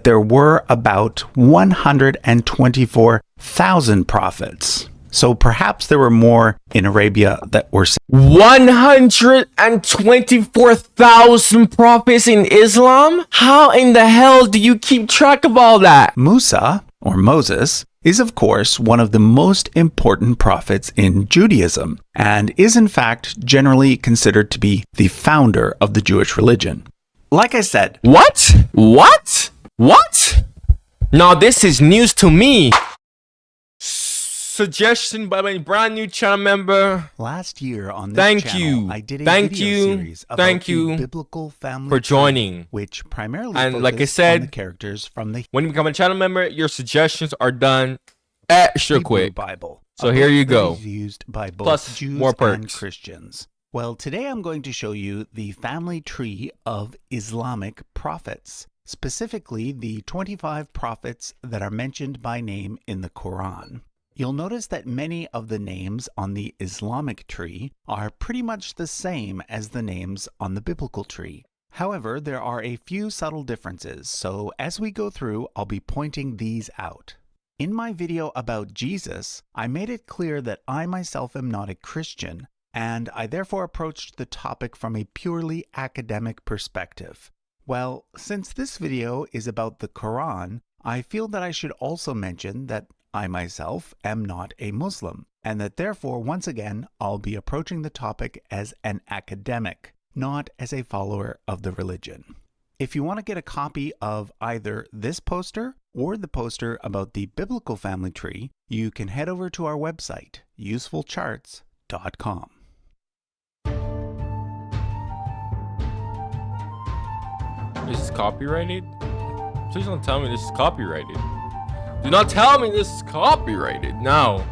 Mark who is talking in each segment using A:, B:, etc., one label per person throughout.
A: there were about 124,000 prophets. So perhaps there were more in Arabia that were
B: 124,000 prophets in Islam? How in the hell do you keep track of all that?
A: Musa, or Moses, is of course one of the most important prophets in Judaism and is in fact generally considered to be the founder of the Jewish religion. Like I said,
B: What? Now this is news to me. Suggestion by my brand new channel member.
A: Last year on this channel, I did a video series about the biblical family
B: for joining,
A: tree, which primarily
B: and
A: focused
B: like I said,
A: on the characters from the
B: when you become a channel member, your suggestions are done extra
A: Hebrew
B: quick.
A: Bible.
B: So here you go.
A: Used by both
B: Plus
A: Jews
B: more perks.
A: and Christians. Well, today I'm going to show you the family tree of Islamic prophets, specifically the 25 prophets that are mentioned by name in the Quran. You'll notice that many of the names on the Islamic tree are pretty much the same as the names on the biblical tree. However, there are a few subtle differences, so as we go through, I'll be pointing these out. In my video about Jesus, I made it clear that I myself am not a Christian, and I therefore approached the topic from a purely academic perspective. Well, since this video is about the Quran, I feel that I should also mention that I myself am not a Muslim, and that therefore, once again, I'll be approaching the topic as an academic, not as a follower of the religion. If you want to get a copy of either this poster or the poster about the biblical family tree, you can head over to our website, usefulcharts.com.
B: This is copyrighted? Please don't tell me this is copyrighted. Do not tell me this is copyrighted. No.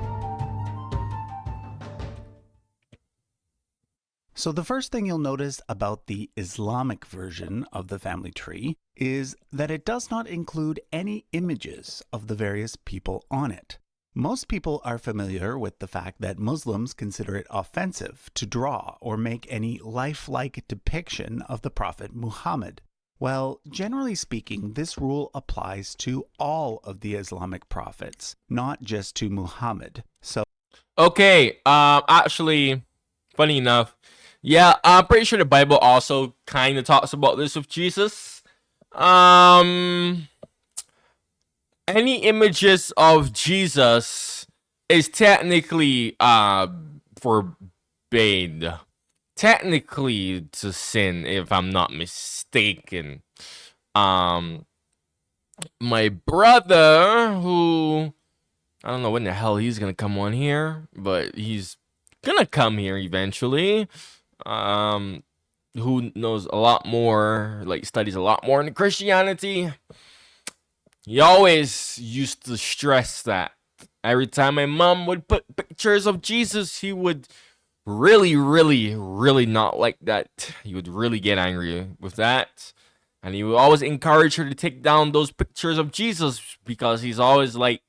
A: So the first thing you'll notice about the Islamic version of the family tree is that it does not include any images of the various people on it. Most people are familiar with the fact that Muslims consider it offensive to draw or make any lifelike depiction of the Prophet Muhammad. Well, generally speaking, this rule applies to all of the Islamic prophets, not just to Muhammad.
B: Okay, actually, funny enough, yeah, I'm pretty sure the Bible also kind of talks about this with Jesus. Any images of Jesus is technically forbade. Technically to sin, if I'm not mistaken. My brother, who I don't know when the hell he's gonna come on here, but he's gonna come here eventually. Who knows a lot more, like studies a lot more into Christianity. He always used to stress that every time my mom would put pictures of Jesus, he would really not like that. He would really get angry with that, and he would always encourage her to take down those pictures of Jesus, because he's always like,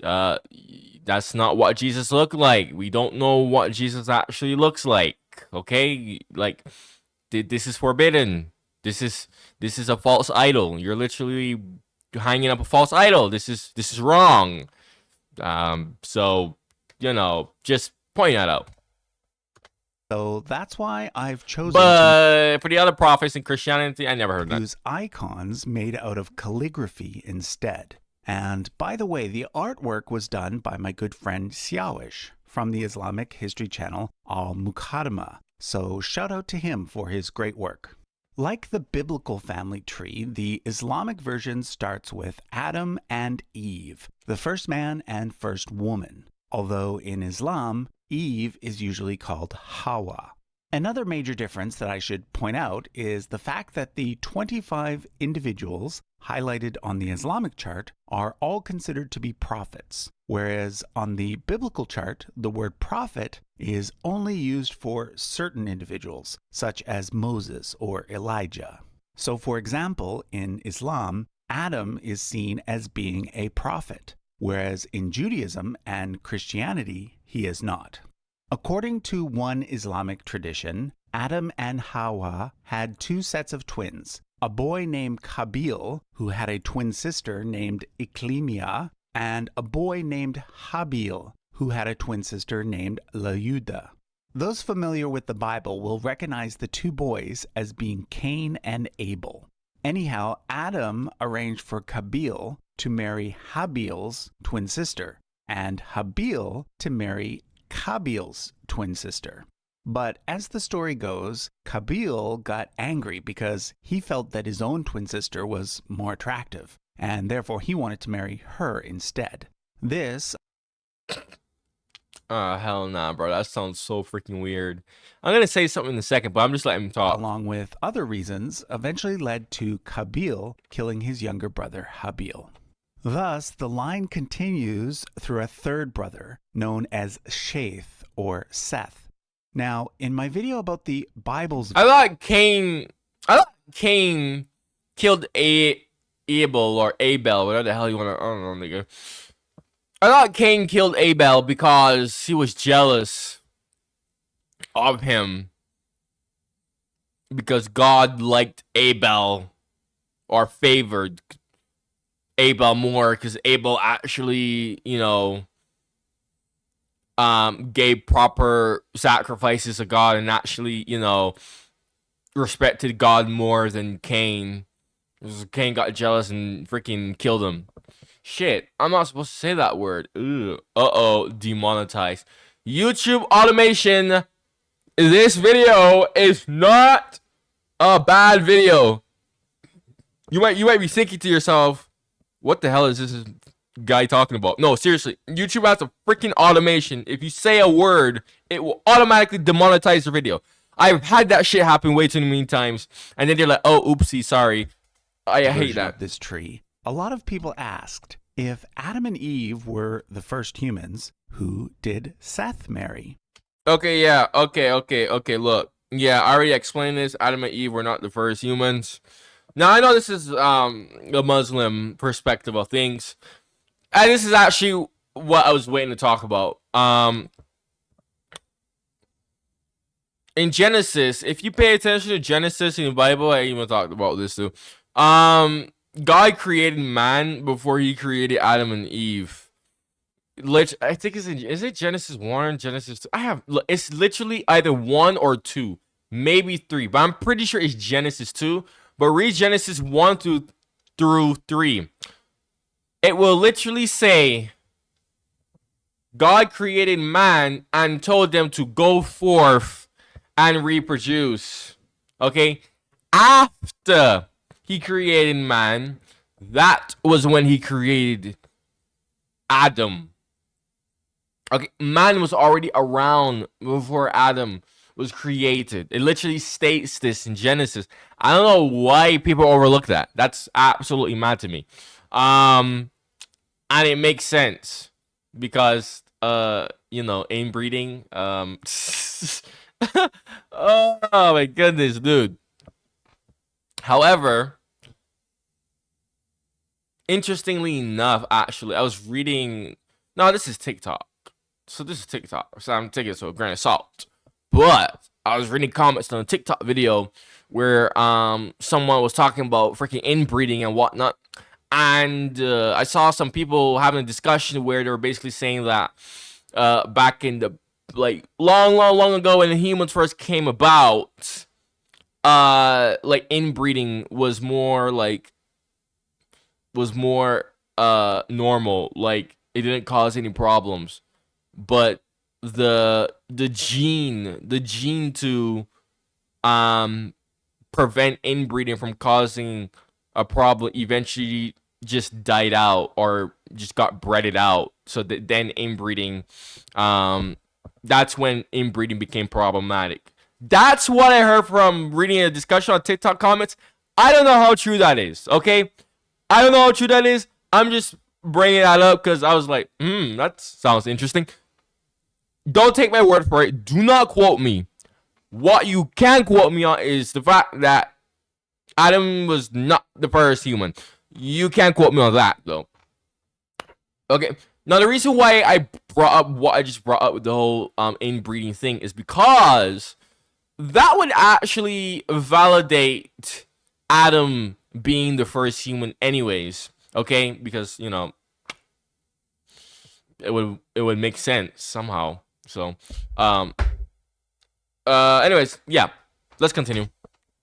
B: that's not what Jesus looked like. We don't know what Jesus actually looks like. Okay, like this is forbidden. This is a false idol. You're literally hanging up a false idol. This is wrong. So just point that out.
A: So that's why I've chosen
B: for the other prophets in Christianity, I never heard that.
A: Use icons made out of calligraphy instead. And by the way, the artwork was done by my good friend Siawish from the Islamic history channel Al Muqaddimah. So shout out to him for his great work. Like the biblical family tree, the Islamic version starts with Adam and Eve, the first man and first woman. Although in Islam, Eve is usually called Hawa. Another major difference that I should point out is the fact that the 25 individuals highlighted on the Islamic chart are all considered to be prophets, whereas on the biblical chart, the word prophet is only used for certain individuals, such as Moses or Elijah. So for example, in Islam, Adam is seen as being a prophet, whereas in Judaism and Christianity, he is not. According to one Islamic tradition, Adam and Hawa had two sets of twins, a boy named Kabil, who had a twin sister named Iklimia, and a boy named Habil, who had a twin sister named Leuda. Those familiar with the Bible will recognize the two boys as being Cain and Abel. Anyhow, Adam arranged for Kabil to marry Habil's twin sister, and Habil to marry Kabil's twin sister. But as the story goes, Kabil got angry because he felt that his own twin sister was more attractive, and therefore he wanted to marry her instead. This
B: Hell nah, bro. That sounds so freaking weird. I'm gonna say something in a second, but I'm just letting him talk.
A: along with other reasons, eventually led to Kabil killing his younger brother Habil. Thus, the line continues through a third brother known as Sheth or Seth. Now, in my video about the Bible's
B: I thought Cain killed Abel or Abel, whatever the hell you want to. I don't know, nigga. I thought Cain killed Abel because he was jealous of him because God liked Abel or favored Abel more because Abel actually, gave proper sacrifices to God and actually, respected God more than Cain. Cain got jealous and freaking killed him. Shit, I'm not supposed to say that word. Ugh. Uh-oh, demonetized. YouTube automation. This video is not a bad video. You might be thinking to yourself, what the hell is this guy talking about? No, seriously, YouTube has a freaking automation. If you say a word, it will automatically demonetize the video. I've had that shit happen way too many times, and then they're like, oh, oopsie, sorry. I hate that.
A: Of this tree. A lot of people asked, if Adam and Eve were the first humans, who did Seth marry?
B: Okay, yeah, okay, look. Yeah, I already explained this. Adam and Eve were not the first humans. Now, I know this is a Muslim perspective of things. And this is actually what I was waiting to talk about. In Genesis, if you pay attention to Genesis in the Bible, I even talked about this too. God created man before he created Adam and Eve. I think is it Genesis 1, Genesis 2? It's literally either 1 or 2, maybe 3, but I'm pretty sure it's Genesis 2. But read Genesis 1 through 3. It will literally say God created man and told them to go forth and reproduce. Okay? After he created man, that was when he created Adam. Okay, man was already around before Adam was created. It literally states this in Genesis. I don't know why people overlook that. That's absolutely mad to me. And it makes sense because inbreeding. Oh my goodness, dude. However, interestingly enough, actually, I was reading. No, this is TikTok. So this is TikTok. So I'm taking it with a grain of salt. But I was reading comments on a TikTok video where someone was talking about freaking inbreeding and whatnot. And I saw some people having a discussion where they were basically saying that back in the long ago when humans first came about, inbreeding was more normal. Like it didn't cause any problems. But the gene to prevent inbreeding from causing a problem eventually just died out or just got bred out. So that then inbreeding, that's when inbreeding became problematic. That's what I heard from reading a discussion on TikTok comments. I don't know how true that is, okay? I don't know how true that is. I'm just bringing that up because I was like, that sounds interesting. Don't take my word for it. Do not quote me. What you can quote me on is the fact that Adam was not the first human. You can't quote me on that, though. Okay. Now, the reason why I brought up what I just brought up with the whole inbreeding thing is because that would actually validate Adam being the first human anyways, okay? Because, it would make sense somehow. So, anyways, yeah, let's continue.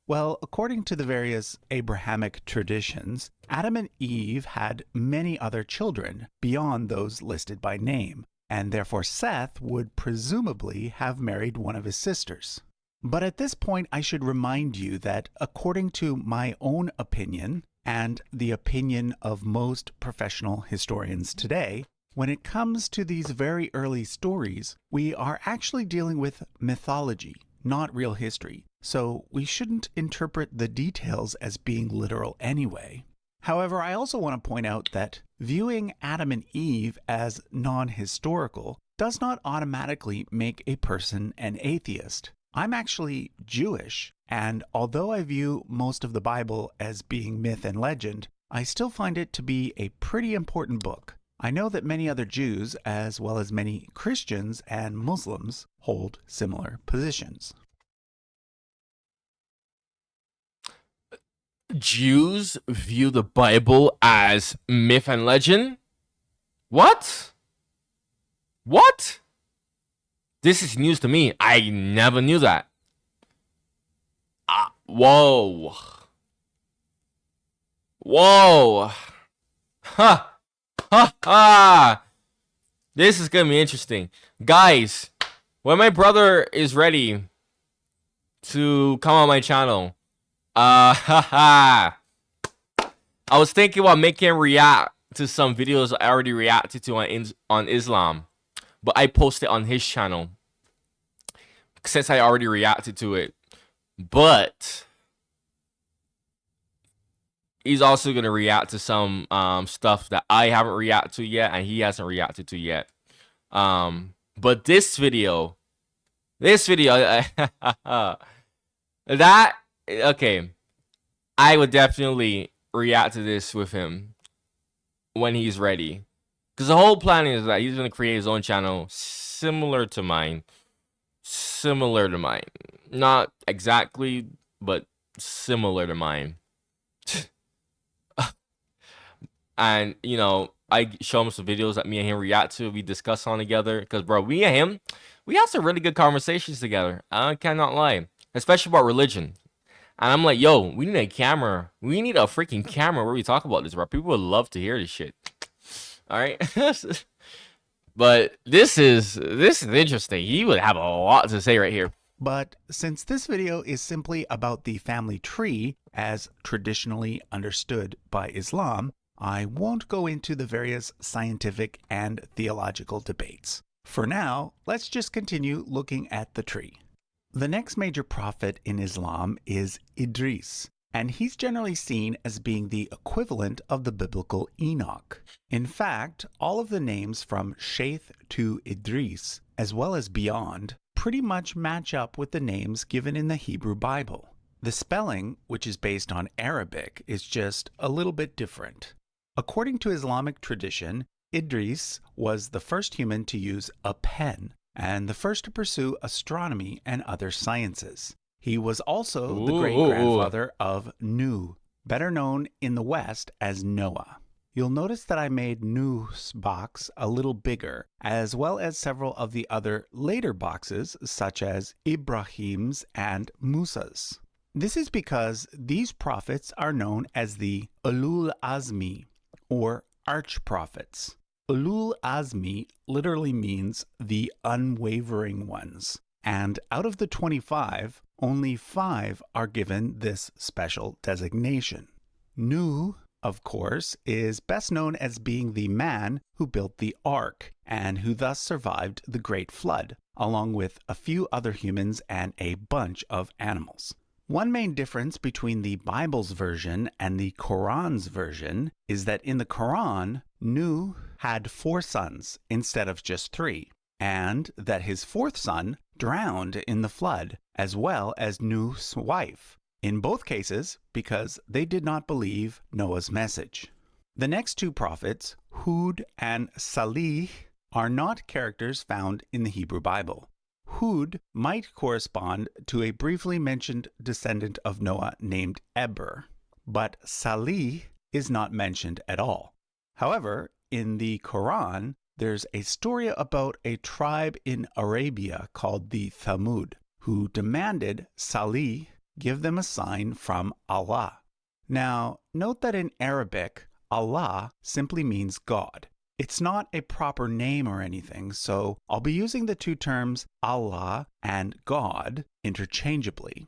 A: Well, according to the various Abrahamic traditions, Adam and Eve had many other children beyond those listed by name, and therefore Seth would presumably have married one of his sisters. But at this point, I should remind you that according to my own opinion, and the opinion of most professional historians today, when it comes to these very early stories, we are actually dealing with mythology, not real history, so we shouldn't interpret the details as being literal anyway. However, I also want to point out that viewing Adam and Eve as non-historical does not automatically make a person an atheist. I'm actually Jewish, and although I view most of the Bible as being myth and legend, I still find it to be a pretty important book. I know that many other Jews, as well as many Christians and Muslims, hold similar positions.
B: Jews view the Bible as myth and legend? What? What? This is news to me. I never knew that. Whoa. Whoa. Ha. Ha ha. This is gonna be interesting. Guys, when my brother is ready to come on my channel, ha. I was thinking about making him react to some videos I already reacted to on Islam, but I posted on his channel since I already reacted to it. But he's also gonna react to some stuff that I haven't reacted to yet, and he hasn't reacted to yet. But this video, that okay, I would definitely react to this with him when he's ready, because the whole plan is that he's gonna create his own channel similar to mine. Not exactly, but similar to mine. And I show him some videos that me and him react to, we discuss on together, because bro, we and him, we have some really good conversations together. I cannot lie, especially about religion. And I'm like, yo, we need a camera. We need a freaking camera where we talk about this, bro. People would love to hear this shit. All right. But this is interesting. He would have a lot to say right here.
A: But since this video is simply about the family tree as traditionally understood by Islam, I won't go into the various scientific and theological debates. For now, let's just continue looking at the tree. The next major prophet in Islam is Idris, and he's generally seen as being the equivalent of the biblical Enoch. In fact, all of the names from Shaith to Idris, as well as beyond, pretty much match up with the names given in the Hebrew Bible. The spelling, which is based on Arabic, is just a little bit different. According to Islamic tradition, Idris was the first human to use a pen and the first to pursue astronomy and other sciences. He was also the great-grandfather of Nuh, better known in the West as Noah. You'll notice that I made Nuh's box a little bigger, as well as several of the other later boxes, such as Ibrahim's and Musa's. This is because these prophets are known as the Ulul Azmi, or arch-prophets. Ulul Azmi literally means the unwavering ones, and out of the 25, only 5 are given this special designation. Nuh, of course, is best known as being the man who built the ark and who thus survived the Great Flood, along with a few other humans and a bunch of animals. One main difference between the Bible's version and the Quran's version is that in the Quran, Nuh had 4 sons instead of just 3, and that his 4th son drowned in the flood, as well as Nuh's wife, in both cases because they did not believe Noah's message. The next 2 prophets, Hud and Salih, are not characters found in the Hebrew Bible. Hud might correspond to a briefly mentioned descendant of Noah named Eber. but Salih is not mentioned at all. However, in the Quran, there's a story about a tribe in Arabia called the Thamud, who demanded Salih give them a sign from Allah. Now, note that in Arabic, Allah simply means God. It's not a proper name or anything, so I'll be using the two terms Allah and God interchangeably.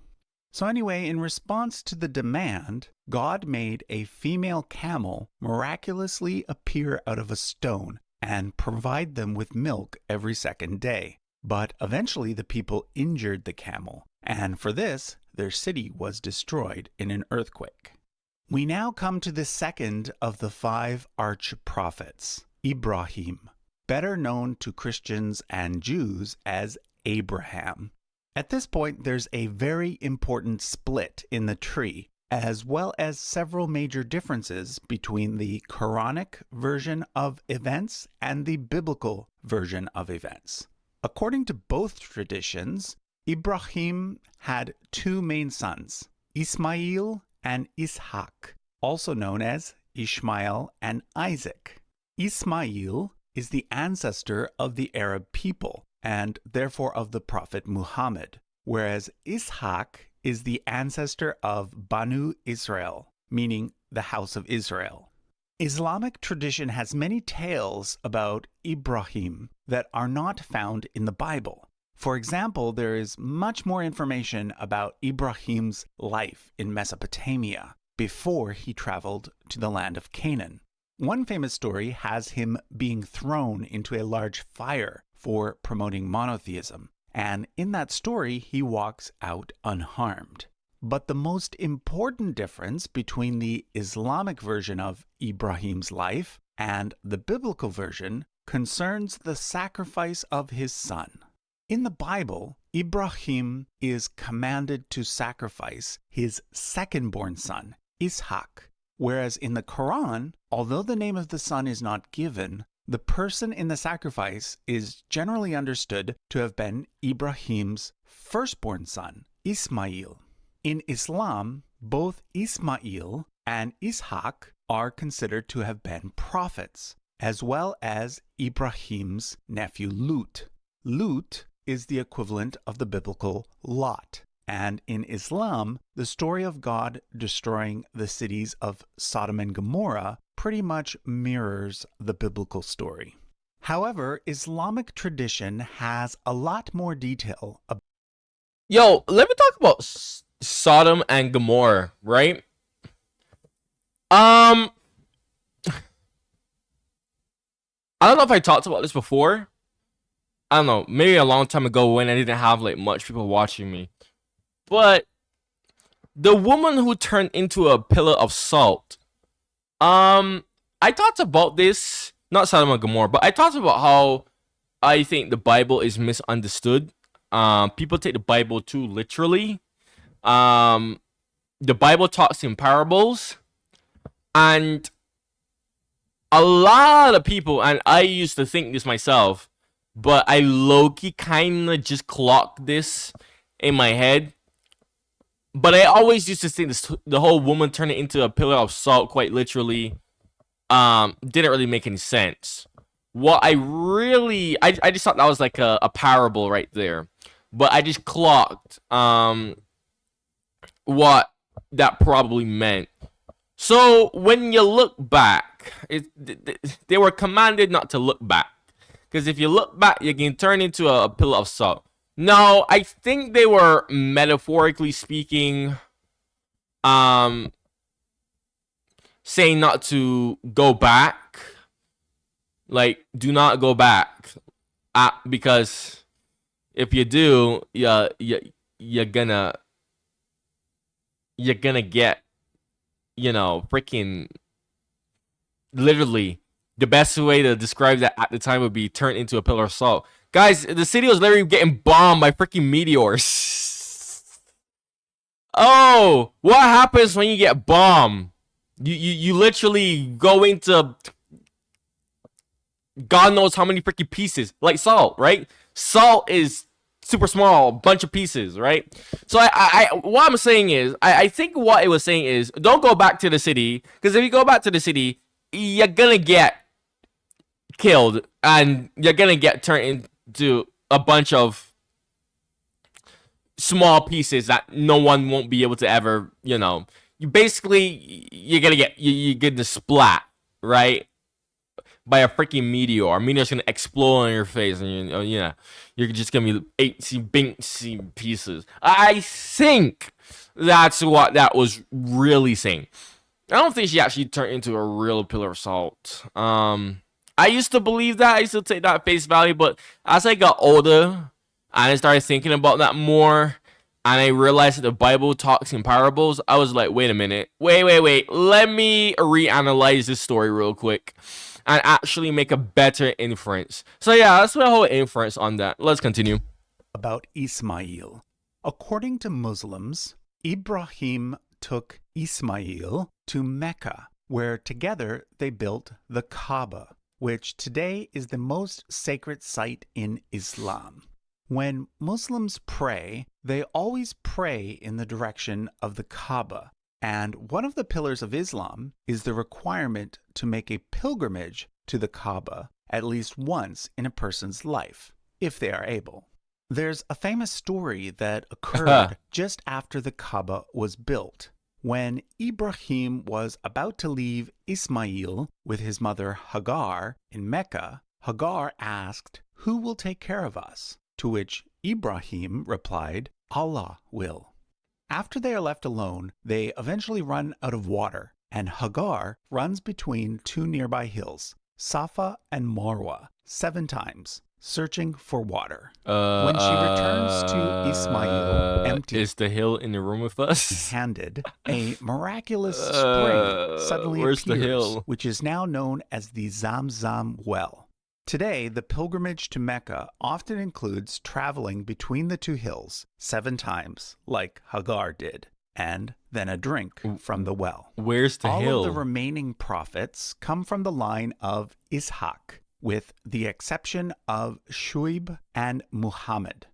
A: So anyway, in response to the demand, God made a female camel miraculously appear out of a stone and provide them with milk every second day. But eventually the people injured the camel, and for this, their city was destroyed in an earthquake. We now come to the second of the 5 arch-prophets, Ibrahim, better known to Christians and Jews as Abraham. At this point, there's a very important split in the tree, as well as several major differences between the Quranic version of events and the biblical version of events. According to both traditions, Ibrahim had 2 main sons, Ismail and Ishaq, also known as Ishmael and Isaac. Ismail is the ancestor of the Arab people, and therefore of the Prophet Muhammad, whereas Ishaq is the ancestor of Banu Israel, meaning the house of Israel. Islamic tradition has many tales about Ibrahim that are not found in the Bible. For example, there is much more information about Ibrahim's life in Mesopotamia before he traveled to the land of Canaan. One famous story has him being thrown into a large fire for promoting monotheism, and in that story he walks out unharmed. But the most important difference between the Islamic version of Ibrahim's life and the biblical version concerns the sacrifice of his son. In the Bible, Ibrahim is commanded to sacrifice his second-born son, Ishaq, whereas in the Quran, although the name of the son is not given, the person in the sacrifice is generally understood to have been Ibrahim's firstborn son, Ismail. In Islam, both Ismail and Ishaq are considered to have been prophets, as well as Ibrahim's nephew Lut. Lut is the equivalent of the biblical Lot. And in Islam, the story of God destroying the cities of Sodom and Gomorrah pretty much mirrors the biblical story. However, Islamic tradition has a lot more detail about.
B: Yo, let me talk about Sodom and Gomorrah, right? I don't know if I talked about this before. I don't know, maybe a long time ago when I didn't have like much people watching me. But the woman who turned into a pillar of salt. I talked about this, not Sodom and Gomorrah, but I talked about how I think the Bible is misunderstood. People take the Bible too literally. The Bible talks in parables, and a lot of people, and I used to think this myself, but I low-key kind of just clocked this in my head. But I always used to think this, the whole woman turning into a pillar of salt, quite literally, didn't really make any sense. What I just thought that was like a parable right there. But I just clocked what that probably meant. So when you look back, they were commanded not to look back. Because if you look back, you can turn into a pillar of salt. No, I think they were metaphorically speaking, saying not to go back. Like, do not go back, because if you do, you're gonna get, freaking literally. The best way to describe that at the time would be turned into a pillar of salt. Guys, the city was literally getting bombed by freaking meteors. Oh, what happens when you get bombed? You literally go into God knows how many freaking pieces. Like salt, right? Salt is super small bunch of pieces, right? So what I'm saying is, I think what it was saying is, don't go back to the city, because if you go back to the city, you're gonna get killed and you're gonna get turned into a bunch of small pieces that no one won't be able to ever, you basically, you're gonna get, you're gonna splat, right, by a freaking meteor. A meteor's gonna explode on your face, and you're just gonna be eighty binksy pieces. I think that's what that was really saying. I don't think she actually turned into a real pillar of salt. I used to believe that. I used to take that face value, but as I got older and I started thinking about that more, and I realized that the Bible talks in parables, I was like, wait a minute. Wait. Let me reanalyze this story real quick and actually make a better inference. So yeah, that's my whole inference on that. Let's continue.
A: About Ismail. According to Muslims, Ibrahim took Ismail to Mecca, where together they built the Kaaba, which today is the most sacred site in Islam. When Muslims pray, they always pray in the direction of the Kaaba, and one of the pillars of Islam is the requirement to make a pilgrimage to the Kaaba at least once in a person's life, if they are able. There's a famous story that occurred just after the Kaaba was built. When Ibrahim was about to leave Ismail with his mother Hagar in Mecca, Hagar asked, "Who will take care of us?" To which Ibrahim replied, "Allah will." After they are left alone, they eventually run out of water, and Hagar runs between two nearby hills, Safa and Marwa, 7 times, searching for water. When she returns to Ismail empty,
B: is the hill in the room with us?
A: handed, a miraculous spring suddenly
B: where's the
A: appears,
B: hill?
A: which is now known as the Zamzam well. Today, the pilgrimage to Mecca often includes traveling between the two hills 7 times, like Hagar did, and then a drink from the well.
B: Where's the
A: All
B: hill?
A: of the remaining prophets come from the line of Ishaq, with the exception of Shuaib and Muhammad.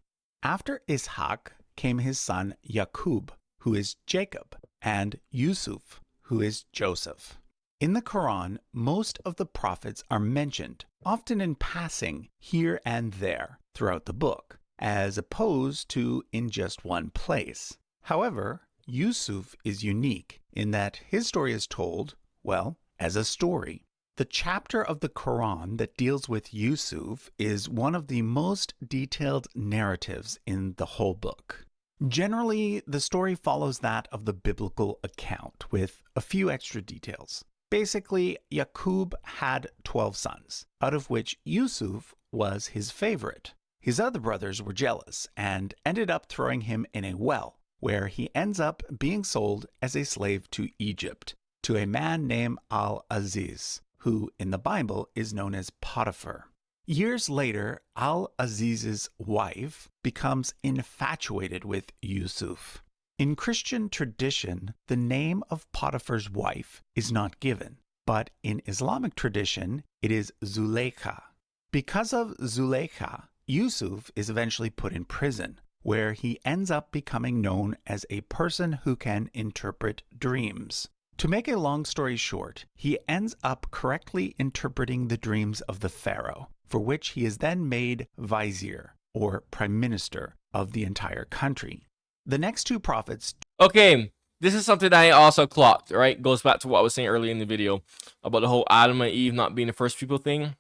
A: After Ishaq came his son Yaqub, who is Jacob, and Yusuf, who is Joseph. In the Quran, most of the prophets are mentioned, often in passing here and there throughout the book, as opposed to in just one place. However, Yusuf is unique in that his story is told, well, as a story. The chapter of the Quran that deals with Yusuf is one of the most detailed narratives in the whole book. Generally, the story follows that of the biblical account, with a few extra details. Basically, Yaqub had 12 sons, out of which Yusuf was his favorite. His other brothers were jealous and ended up throwing him in a well, where he ends up being sold as a slave to Egypt, to a man named Al-Aziz, who in the Bible is known as Potiphar. Years later, Al-Aziz's wife becomes infatuated with Yusuf. In Christian tradition, the name of Potiphar's wife is not given, but in Islamic tradition, it is Zuleika. Because of Zuleika, Yusuf is eventually put in prison, where he ends up becoming known as a person who can interpret dreams. To make a long story short, he ends up correctly interpreting the dreams of the pharaoh, for which he is then made vizier, or prime minister, of the entire country. The next 2 prophets.
B: Okay, this is something that I also clocked, right? Goes back to what I was saying earlier in the video about the whole Adam and Eve not being the first people thing.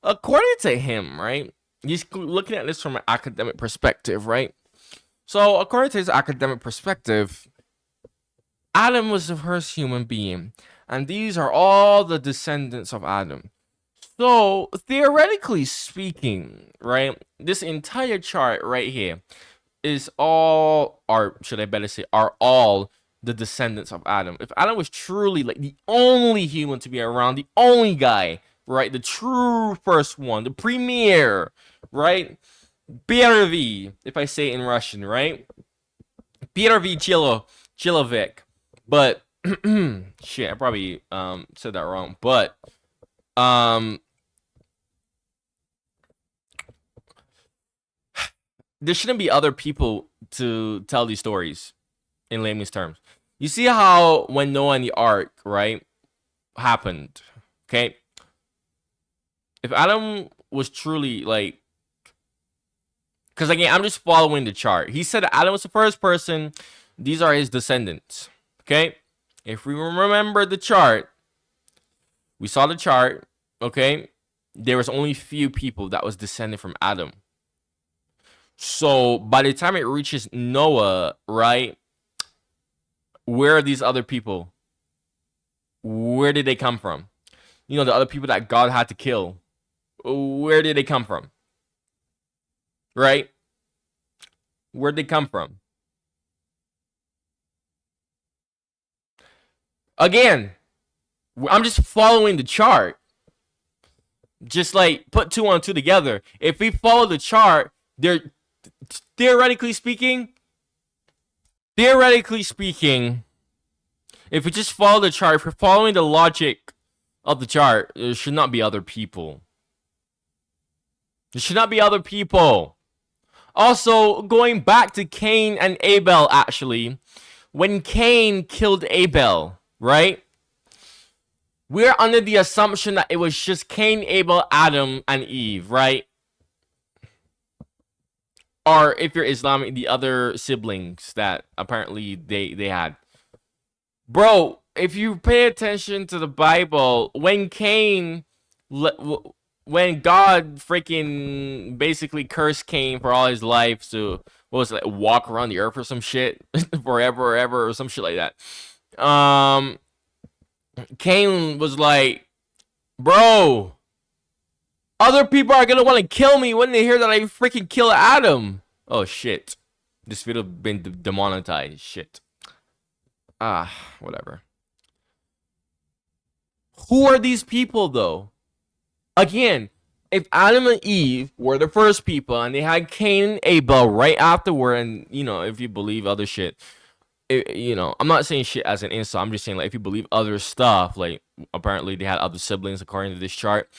B: According to him, right? He's looking at this from an academic perspective, right? So, according to his academic perspective, Adam was the first human being, and these are all the descendants of Adam. So, theoretically speaking, right, this entire chart right here is all, or should I better say, are all the descendants of Adam. If Adam was truly like the only human to be around, the only guy, right, the true first one, the premier, right, первый, if I say it in Russian, right, первый человек, but shit, I probably said that wrong, but there shouldn't be other people to tell these stories in layman's terms. You see how when Noah and the ark, right, happened, okay? If Adam was truly like, because again, I'm just following the chart. He said Adam was the first person. These are his descendants, okay? If we remember the chart, we saw the chart, okay? There was only few people that was descended from Adam. So by the time it reaches Noah, right? Where are these other people? Where did they come from? You know, the other people that God had to kill. Where did they come from? Right? Where'd they come from? Again, I'm just following the chart. Just like put 2 on 2 together. If we follow the chart, they're theoretically speaking, if we just follow the chart, if we're following the logic of the chart, there should not be other people. There should not be other people. Also, going back to Cain and Abel, actually, when Cain killed Abel, right? We're under the assumption that it was just Cain, Abel, Adam, and Eve, right? Or if you're Islamic, the other siblings that apparently they had. Bro, if you pay attention to the Bible, when God freaking basically cursed Cain for all his life to, what was it, like, walk around the earth or some shit forever or ever or some shit like that. Cain was like, bro, other people are gonna want to kill me when they hear that I freaking kill Adam. Oh shit. This video been demonetized. Shit. Whatever. Who are these people though? Again, if Adam and Eve were the first people and they had Cain and Abel right afterward, and you know, if you believe other shit, you know, I'm not saying shit as an insult. I'm just saying, like, if you believe other stuff, like apparently they had other siblings according to this chart,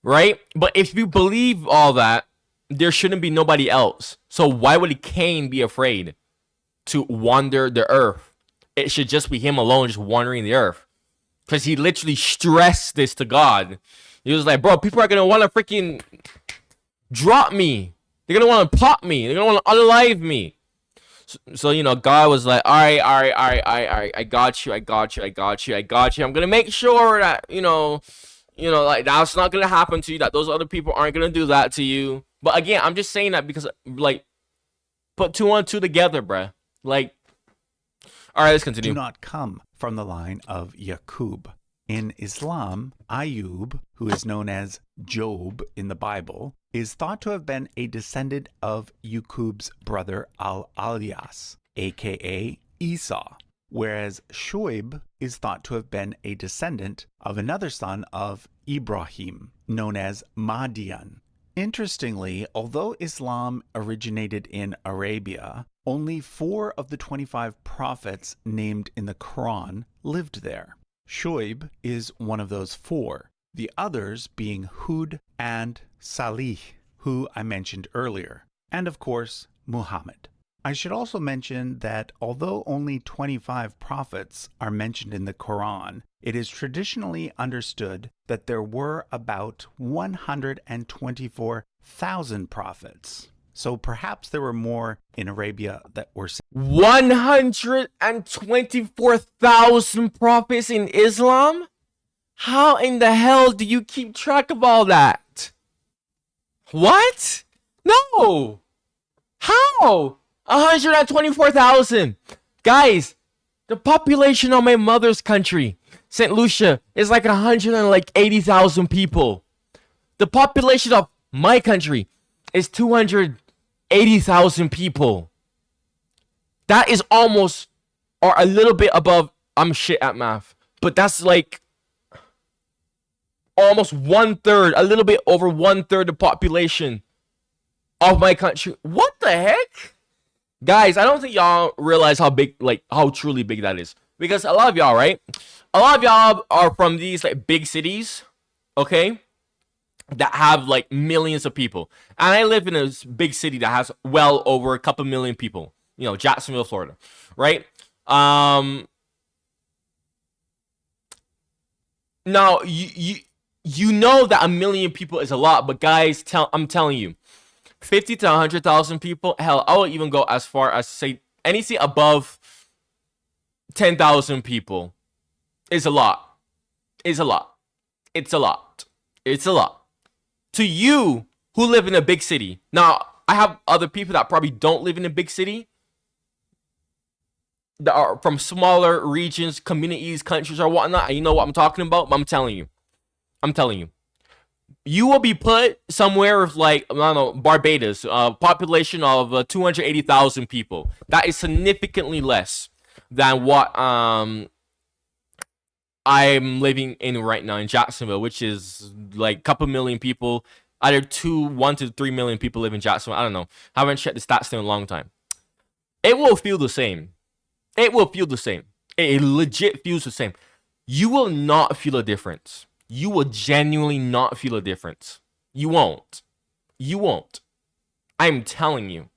B: right? But if you believe all that, there shouldn't be nobody else. So why would Cain be afraid to wander the earth? It should just be him alone, just wandering the earth, because he literally stressed this to God. He was like, bro, people are gonna want to freaking drop me. They're gonna want to pop me. They're gonna want to unalive me. So, you know, God was like, all right, I got you. I'm gonna make sure that, you know, like, that's not gonna happen to you, that those other people aren't gonna do that to you. But again, I'm just saying that because, like, put 2 on 2 together, bruh. Like, all right, let's continue.
A: Do not come from the line of Yaqub. In Islam, Ayub, who is known as Job in the Bible, is thought to have been a descendant of Yaqub's brother Al-Alyas, aka Esau, whereas Shoaib is thought to have been a descendant of another son of Ibrahim, known as Madian. Interestingly, although Islam originated in Arabia, only 4 of the 25 prophets named in the Quran lived there. Shoaib is one of those 4, the others being Hud and Salih, who I mentioned earlier, and of course, Muhammad. I should also mention that although only 25 prophets are mentioned in the Quran, it is traditionally understood that there were about 124,000 prophets. So perhaps there were more in Arabia that were
B: 124,000 prophets in Islam? How in the hell do you keep track of all that? What? No! How? 124,000. Guys, the population of my mother's country, St. Lucia, is like 180,000 people. The population of my country is 280,000 people. That is almost, or a little bit above, I'm shit at math, but that's like almost 1/3, a little bit over 1/3 the population of my country. What the heck? Guys, I don't think y'all realize how big, like, how truly big that is. Because a lot of y'all, right? A lot of y'all are from these, like, big cities, okay? that have like millions of people. And I live in a big city that has well over a couple million people. You know, Jacksonville, Florida, right? Now you know that a million people is a lot, but guys, I'm telling you, 50 to 100,000 people. Hell, I will even go as far as say anything above 10,000 people is a lot. Is a lot. It's a lot. It's a lot. To you who live in a big city. Now, I have other people that probably don't live in a big city, that are from smaller regions, communities, countries, or whatnot. And you know what I'm talking about? But I'm telling you, you will be put somewhere with like, I don't know, Barbados, population of 280,000 people. That is significantly less than what I'm living in right now in Jacksonville, which is like a couple million people. Either 1 to 3 million people live in Jacksonville. I don't know. I haven't checked the stats in a long time. It will feel the same. It will feel the same. It legit feels the same. You will not feel a difference. You will genuinely not feel a difference. You won't. You won't. I am telling you.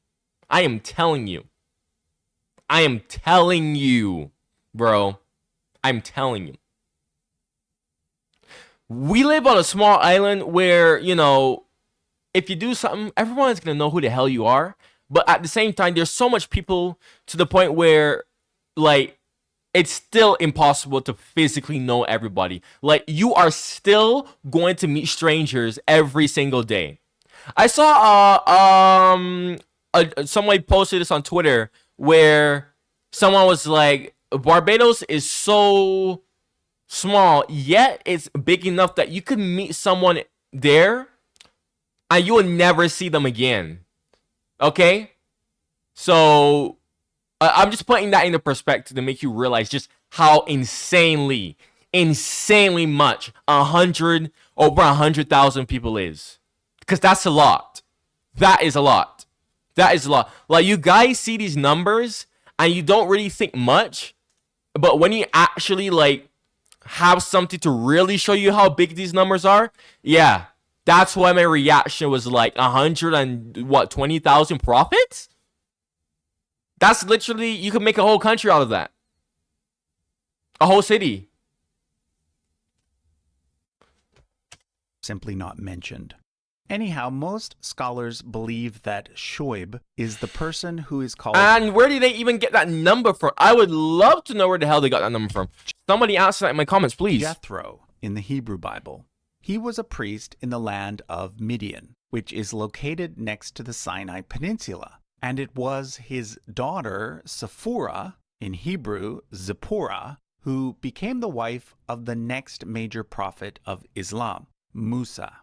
B: I am telling you. I am telling you, bro. I'm telling you. We live on a small island where, you know, if you do something, everyone's going to know who the hell you are. But at the same time, there's so much people to the point where, like, it's still impossible to physically know everybody. Like, you are still going to meet strangers every single day. I saw somebody posted this on Twitter where someone was like, Barbados is so small, yet it's big enough that you could meet someone there and you will never see them again. Okay? So I'm just putting that into perspective to make you realize just how insanely much over 100,000 people is. Because that's a lot. That is a lot. That is a lot. Like, you guys see these numbers and you don't really think much, but when you actually like have something to really show you how big these numbers are, yeah, that's why my reaction was like 120,000 prophets. That's literally, you could make a whole country out of that, a whole city.
A: Simply not mentioned. Anyhow, most scholars believe that Shoaib is the person who is called...
B: And where did they even get that number from? I would love to know where the hell they got that number from. Somebody answer that in my comments, please.
A: Jethro in the Hebrew Bible. He was a priest in the land of Midian, which is located next to the Sinai Peninsula. And it was his daughter, Sephora, in Hebrew, Zipporah, who became the wife of the next major prophet of Islam, Musa.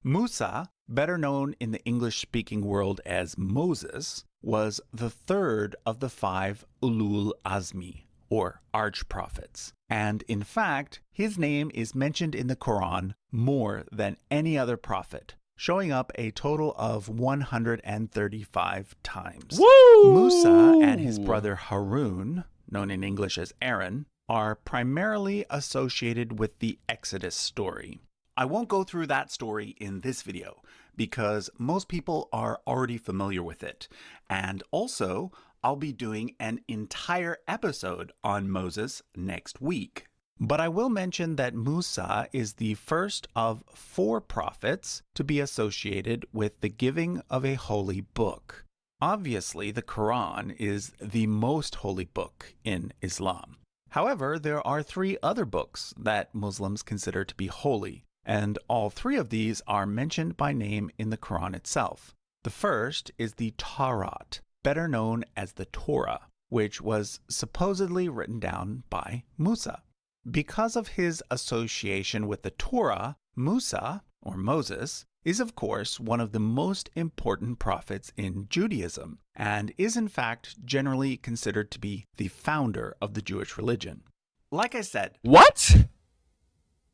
A: Musa, better known in the English-speaking world as Moses, was the third of the 5 Ulul Azmi, or arch-prophets. And in fact, his name is mentioned in the Quran more than any other prophet, showing up a total of 135 times.
B: Woo!
A: Musa and his brother Harun, known in English as Aaron, are primarily associated with the Exodus story. I won't go through that story in this video because most people are already familiar with it. And also, I'll be doing an entire episode on Moses next week. But I will mention that Musa is the first of 4 prophets to be associated with the giving of a holy book. Obviously, the Quran is the most holy book in Islam. However, there are 3 other books that Muslims consider to be holy, and all 3 of these are mentioned by name in the Quran itself. The first is the Taurat, better known as the Torah, which was supposedly written down by Musa. Because of his association with the Torah, Musa, or Moses, is of course one of the most important prophets in Judaism, and is in fact generally considered to be the founder of the Jewish religion. Like I said...
B: What?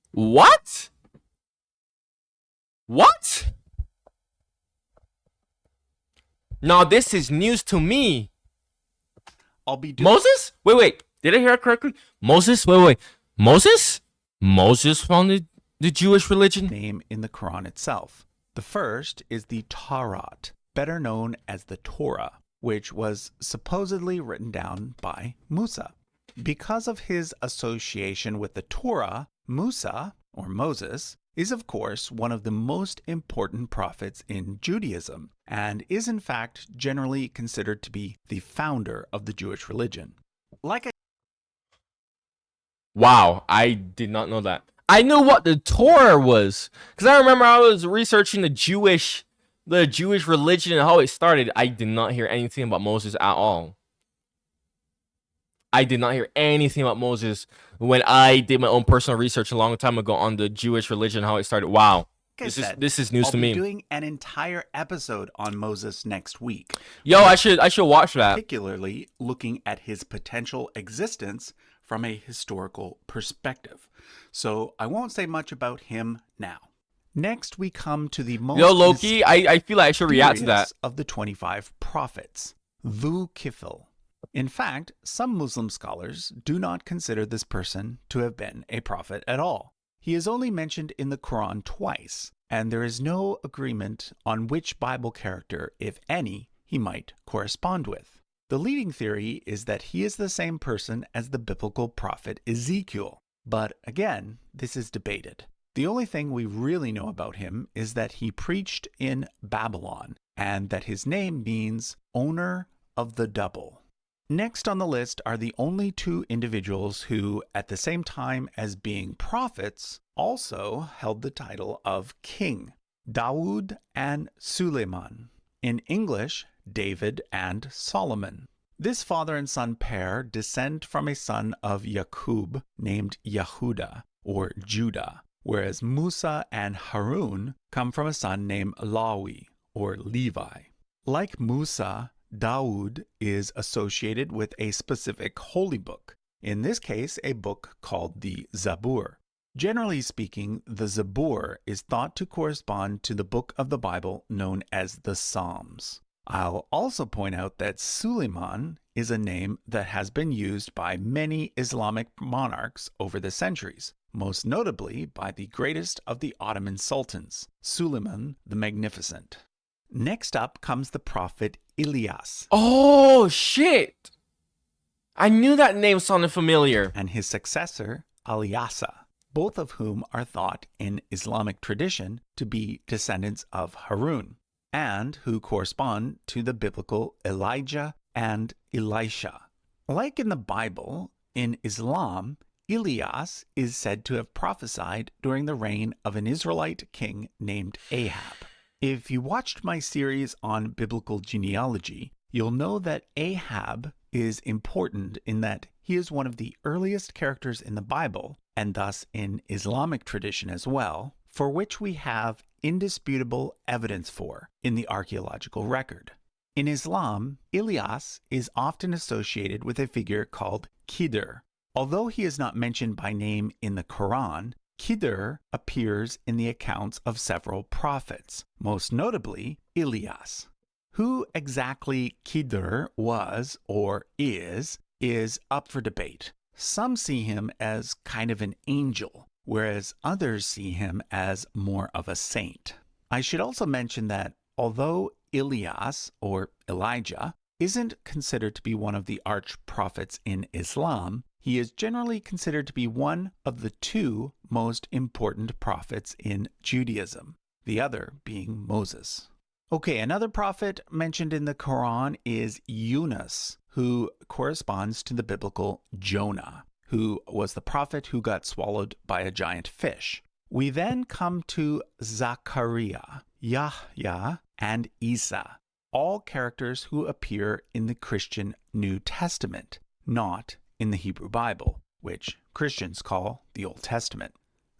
B: What? What? Now this is news to me.
A: I'll be doing...
B: Moses? Wait. Did I hear it correctly? Moses? Wait. Moses? Moses founded The Jewish religion?
A: Name in the Quran itself. The first is the Taurat, better known as the Torah, which was supposedly written down by Musa. Because of his association with the Torah, Musa, or Moses, is of course one of the most important prophets in Judaism and is in fact generally considered to be the founder of the Jewish religion.
B: Wow, I did not know that. I knew what the Torah was because I remember I was researching the Jewish religion and how it started. I did not hear anything about Moses at all. I did not hear anything about Moses when I did my own personal research a long time ago on the Jewish religion, how it started. Wow. This is news
A: I'll
B: to me.
A: I'll be doing an entire episode on Moses next week.
B: Yo, I should watch that.
A: Particularly looking at his potential existence from a historical perspective. So I won't say much about him now. Next, we come to the most
B: Loki, I feel like I should react to that.
A: Of the 25 prophets, Dhu Kifl. In fact, some Muslim scholars do not consider this person to have been a prophet at all. He is only mentioned in the Quran twice, and there is no agreement on which Bible character, if any, he might correspond with. The leading theory is that he is the same person as the biblical prophet Ezekiel, but again, this is debated. The only thing we really know about him is that he preached in Babylon, and that his name means owner of the double. Next on the list are the only two individuals who, at the same time as being prophets, also held the title of king, Dawood and Suleiman. In English, David and Solomon. This father and son pair descend from a son of Yaqub named Yehuda, or Judah, whereas Musa and Harun come from a son named Lawi, or Levi. Like Musa, Dawood is associated with a specific holy book, in this case a book called the Zabur. Generally speaking, the Zabur is thought to correspond to the book of the Bible known as the Psalms. I'll also point out that Suleiman is a name that has been used by many Islamic monarchs over the centuries, most notably by the greatest of the Ottoman sultans, Suleiman the Magnificent. Next up comes the prophet Ilyas.
B: Oh, shit! I knew that name sounded familiar.
A: And his successor, Ilyasa, both of whom are thought in Islamic tradition to be descendants of Harun, and who correspond to the biblical Elijah and Elisha. Like in the Bible, in Islam, Ilyas is said to have prophesied during the reign of an Israelite king named Ahab. If you watched my series on biblical genealogy, you'll know that Ahab is important in that he is one of the earliest characters in the Bible, and thus in Islamic tradition as well, for which we have indisputable evidence for in the archaeological record. In Islam, Ilyas is often associated with a figure called Khidr. Although he is not mentioned by name in the Quran, Khidr appears in the accounts of several prophets, most notably Ilyas. Who exactly Khidr was or is up for debate. Some see him as kind of an angel, whereas others see him as more of a saint. I should also mention that although Ilyas, or Elijah, isn't considered to be one of the arch-prophets in Islam, he is generally considered to be one of the two most important prophets in Judaism, the other being Moses. Okay, another prophet mentioned in the Quran is Yunus, who corresponds to the biblical Jonah, who was the prophet who got swallowed by a giant fish. We then come to Zachariah, Yahya, and Isa, all characters who appear in the Christian New Testament, not in the Hebrew Bible, which Christians call the Old Testament.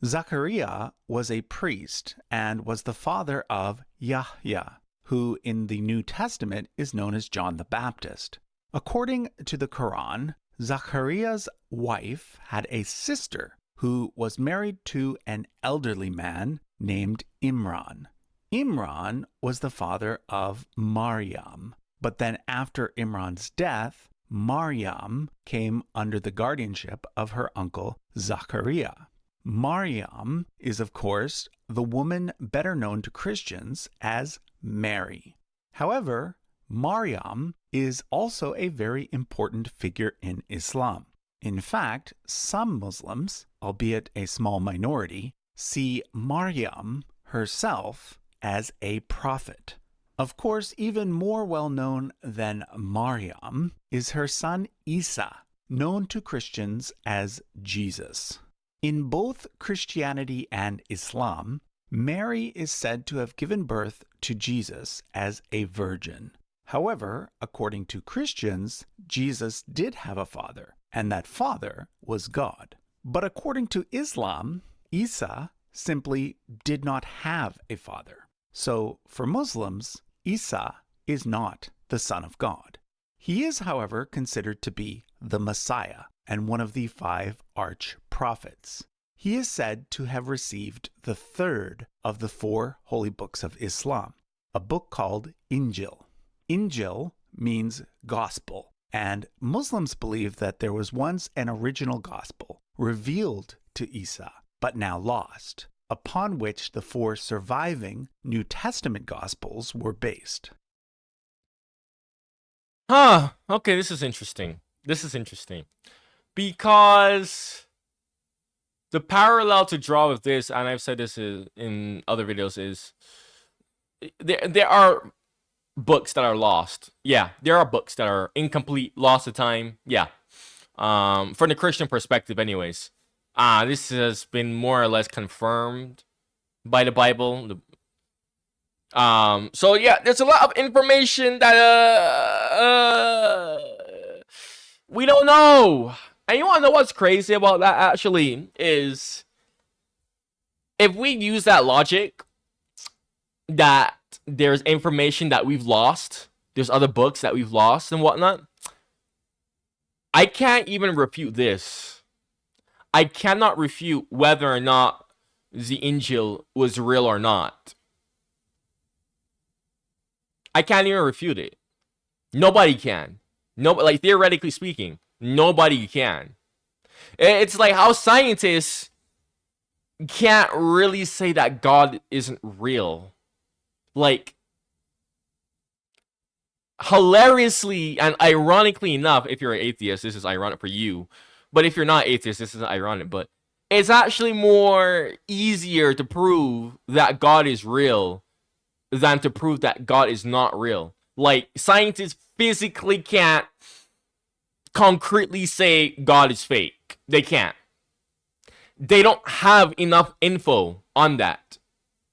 A: Zachariah was a priest and was the father of Yahya, who in the New Testament is known as John the Baptist. According to the Quran, Zachariah's wife had a sister who was married to an elderly man named Imran. Imran was the father of Maryam, but then after Imran's death, Maryam came under the guardianship of her uncle Zachariah. Maryam is, of course, the woman better known to Christians as Mary. However, Maryam is also a very important figure in Islam. In fact, some Muslims, albeit a small minority, see Maryam herself as a prophet. Of course, even more well known than Maryam is her son Isa, known to Christians as Jesus. In both Christianity and Islam, Mary is said to have given birth to Jesus as a virgin. However, according to Christians, Jesus did have a father, and that father was God. But according to Islam, Isa simply did not have a father. So for Muslims, Isa is not the Son of God. He is, however, considered to be the Messiah and one of the 5 arch-prophets. He is said to have received the 3rd of the 4 holy books of Islam, a book called Injil. Injil means gospel, and Muslims believe that there was once an original gospel revealed to Isa, but now lost, upon which the 4 surviving New Testament Gospels were based.
B: Okay, this is interesting. Because the parallel to draw with this, and I've said this in other videos, is there are books that are lost. Yeah, there are books that are incomplete, lost to time. Yeah. From the Christian perspective anyways. This has been more or less confirmed by the Bible. So yeah, there's a lot of information that we don't know. And you wanna know what's crazy about that actually is if we use that logic that there's information that we've lost, there's other books that we've lost and whatnot, I can't even refute this. I cannot refute whether or not the Injil was real or not. I can't even refute it. Nobody can. Like theoretically speaking, nobody can. It's like how scientists can't really say that God isn't real. Like, hilariously and ironically enough, if you're an atheist, this is ironic for you. But if you're not atheist, this is ironic. But it's actually more easier to prove that God is real than to prove that God is not real. Like, scientists physically can't concretely say God is fake. They can't. They don't have enough info on that.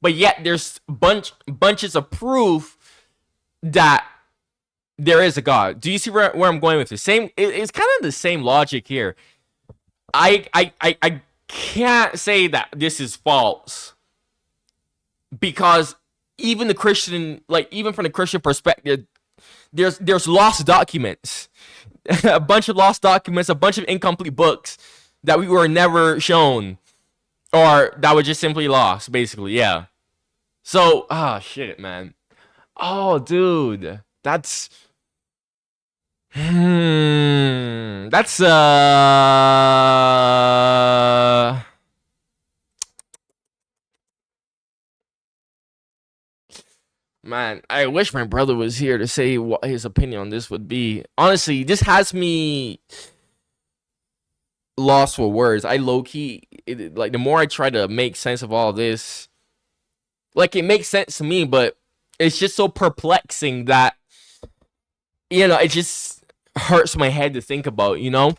B: But yet there's bunches of proof that there is a God. Do you see where I'm going with this? It's kind of the same logic here. I can't say that this is false because even the Christian, like even from the Christian perspective, there's lost documents, a bunch of lost documents, a bunch of incomplete books that we were never shown, or that were just simply lost, basically. Yeah. So, shit, man. Oh, dude, that's that's man, I wish my brother was here to say what his opinion on this would be. Honestly, this has me lost for words. I low-key, like, the more I try to make sense of all this, like, it makes sense to me, but it's just so perplexing that, you know, it just hurts my head to think about, you know?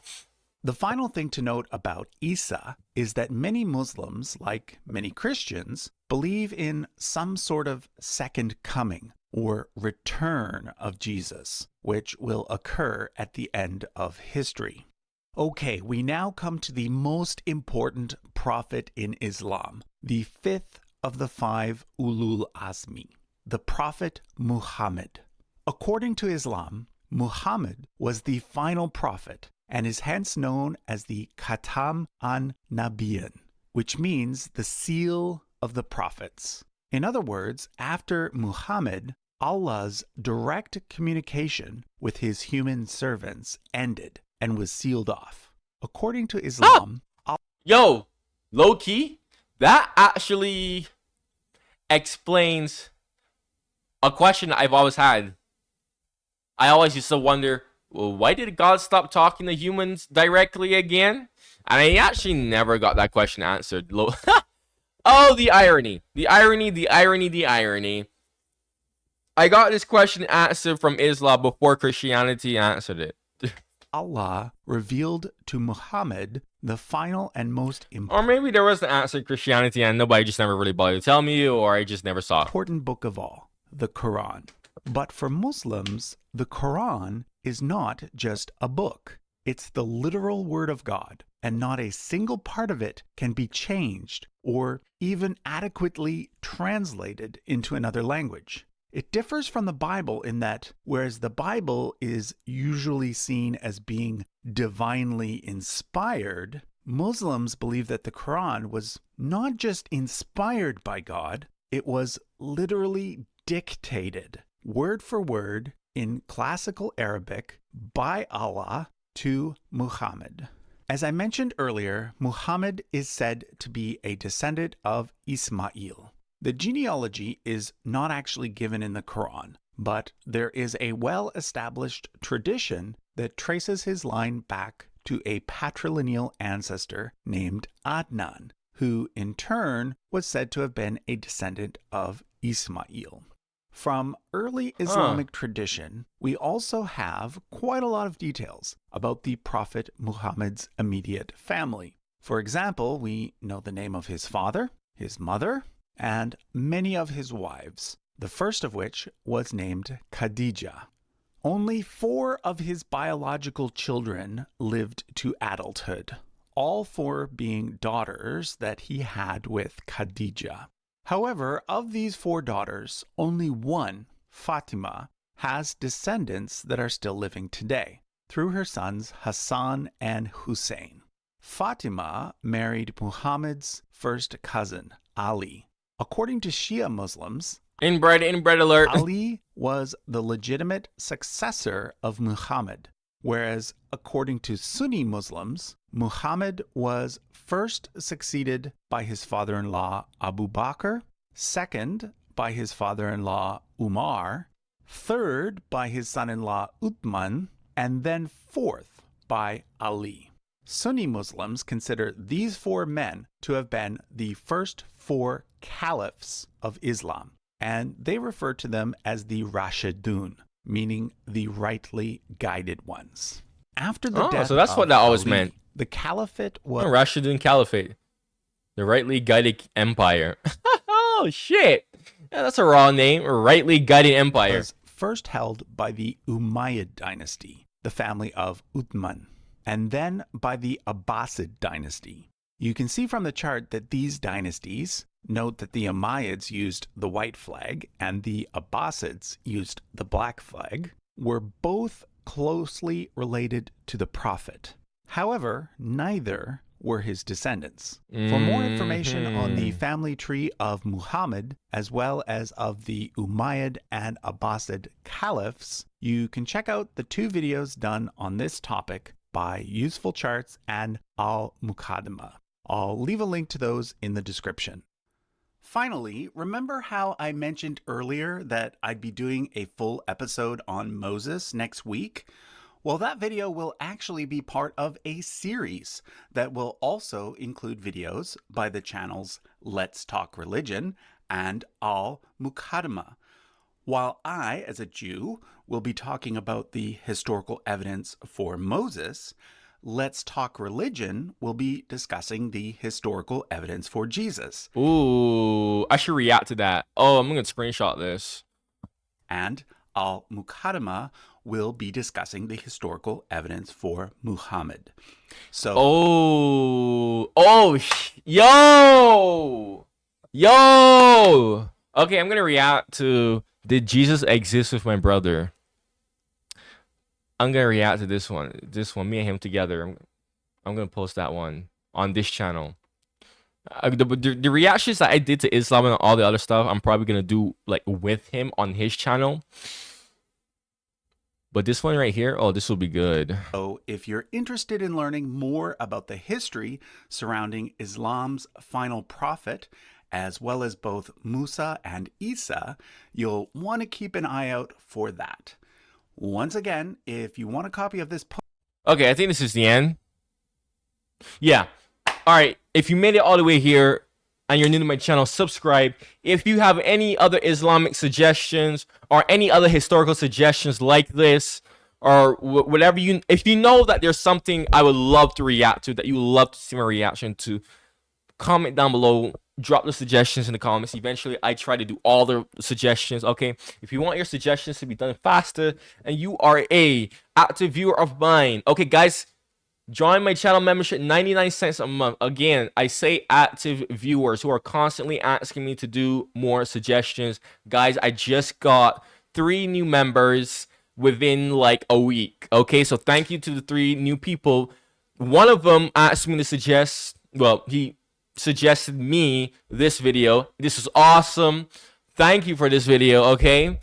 A: The final thing to note about Isa is that many Muslims, like many Christians, believe in some sort of second coming or return of Jesus, which will occur at the end of history. Okay, we now come to the most important prophet in Islam, the 5th of the 5 Ulul Azmi, the Prophet Muhammad. According to Islam, Muhammad was the final prophet and is hence known as the Khatam an-Nabiyyin, which means the seal of the prophets. In other words, after Muhammad, Allah's direct communication with his human servants ended and was sealed off. According to Islam,
B: Yo, Low key, that actually explains a question I've always had. I always used to wonder, well, why did God stop talking to humans directly again? And I actually never got that question answered. Oh, the irony. The irony, the irony, the irony. I got this question answered from Islam before Christianity answered it.
A: Allah revealed to Muhammad the final and most
B: Or maybe there was an answer in Christianity and nobody just never really bothered to tell me, or I just never saw it.
A: important book of all, the Quran. But for Muslims, the Quran is not just a book. It's the literal word of God, and not a single part of it can be changed or even adequately translated into another language. It differs from the Bible in that, whereas the Bible is usually seen as being divinely inspired, Muslims believe that the Quran was not just inspired by God, it was literally dictated, word for word, in classical Arabic by Allah to Muhammad. As I mentioned earlier, Muhammad is said to be a descendant of Ismail. The genealogy is not actually given in the Quran, but there is a well-established tradition that traces his line back to a patrilineal ancestor named Adnan, who in turn was said to have been a descendant of Ismail. From early Islamic tradition, we also have quite a lot of details about the Prophet Muhammad's immediate family. For example, we know the name of his father, his mother, and many of his wives, the first of which was named Khadija. Only 4 of his biological children lived to adulthood, all 4 being daughters that he had with Khadija. However, of these 4 daughters, only one, Fatima, has descendants that are still living today, through her sons Hassan and Hussein. Fatima married Muhammad's first cousin, Ali. According to Shia Muslims,
B: Inbred alert.
A: Ali was the legitimate successor of Muhammad, whereas according to Sunni Muslims, Muhammad was first succeeded by his father-in-law Abu Bakr, second by his father-in-law Umar, third by his son-in-law Uthman, and then fourth by Ali. Sunni Muslims consider these 4 men to have been the first 4 caliphs of Islam, and they refer to them as the Rashidun, meaning the rightly guided ones. After the death
B: so that's
A: of
B: what that always
A: Ali,
B: meant.
A: the caliphate was
B: Rashidun Caliphate. The rightly guided empire. Oh, shit. Yeah, that's a raw name. Rightly guided empire.
A: first held by the Umayyad dynasty, the family of Uthman, and then by the Abbasid dynasty. You can see from the chart that these dynasties, note that the Umayyads used the white flag and the Abbasids used the black flag, were both closely related to the Prophet. However, neither were his descendants. For more information on the family tree of Muhammad, as well as of the Umayyad and Abbasid caliphs, you can check out the 2 videos done on this topic by Useful Charts and Al-Muqaddimah. I'll leave a link to those in the description. Finally, remember how I mentioned earlier that I'd be doing a full episode on Moses next week? Well, that video will actually be part of a series that will also include videos by the channels Let's Talk Religion and Al-Muqaddimah. While I, as a Jew, will be talking about the historical evidence for Moses, Let's Talk Religion will be discussing the historical evidence for Jesus.
B: Ooh, I should react to that. Oh, I'm going to screenshot this.
A: And Al-Muqaddimah will be discussing the historical evidence for Muhammad. So,
B: yo. Okay, I'm going to react to Did Jesus Exist with My Brother? I'm going to react to this one. Me and him together. I'm going to post that one on this channel. The reactions that I did to Islam and all the other stuff, I'm probably going to do like with him on his channel. But this one right here, oh, this will be good.
A: So, if you're interested in learning more about the history surrounding Islam's final prophet, as well as both Musa and Isa, you'll want to keep an eye out for that. Once again, if you want a copy of this
B: Okay, I think this is the end. Yeah. All right. If you made it all the way here and you're new to my channel, subscribe. If you have any other Islamic suggestions or any other historical suggestions like this, or whatever if you know that there's something I would love to react to, that you would love to see my reaction to, comment down below. Drop the suggestions in the comments. Eventually, I try to do all the suggestions. Okay, if you want your suggestions to be done faster and you are a active viewer of mine, okay, guys, join my channel membership, 99 cents a month. Again, I say active viewers who are constantly asking me to do more suggestions. Guys, I just got 3 new members within like a week. Okay, so thank you to the 3 new people. One of them asked me to suggest, well, he suggested me this video. This is awesome. Thank you for this video. Okay,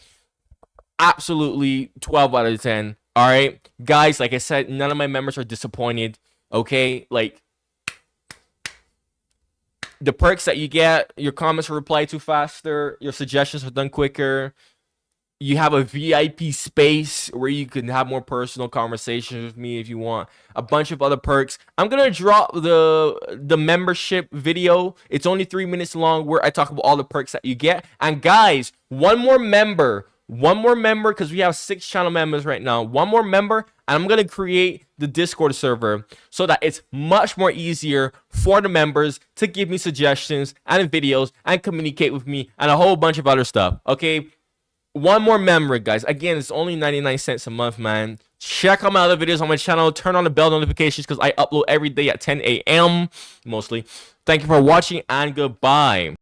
B: absolutely 12 out of 10. All right, guys, like I said, none of my members are disappointed. Okay, like the perks that you get, your comments are replied to faster, your suggestions are done quicker. You have a VIP space where you can have more personal conversations with me if you want. A bunch of other perks. I'm gonna drop the membership video. It's only 3 minutes long, where I talk about all the perks that you get. And guys, one more member, because we have 6 channel members right now. One more member, and I'm gonna create the Discord server so that it's much more easier for the members to give me suggestions and videos and communicate with me and a whole bunch of other stuff. Okay, one more member, guys. Again, it's only 99 cents a month, man. Check out my other videos on my channel. Turn on the bell notifications because I upload every day at 10 a.m. mostly. Thank you for watching, and goodbye.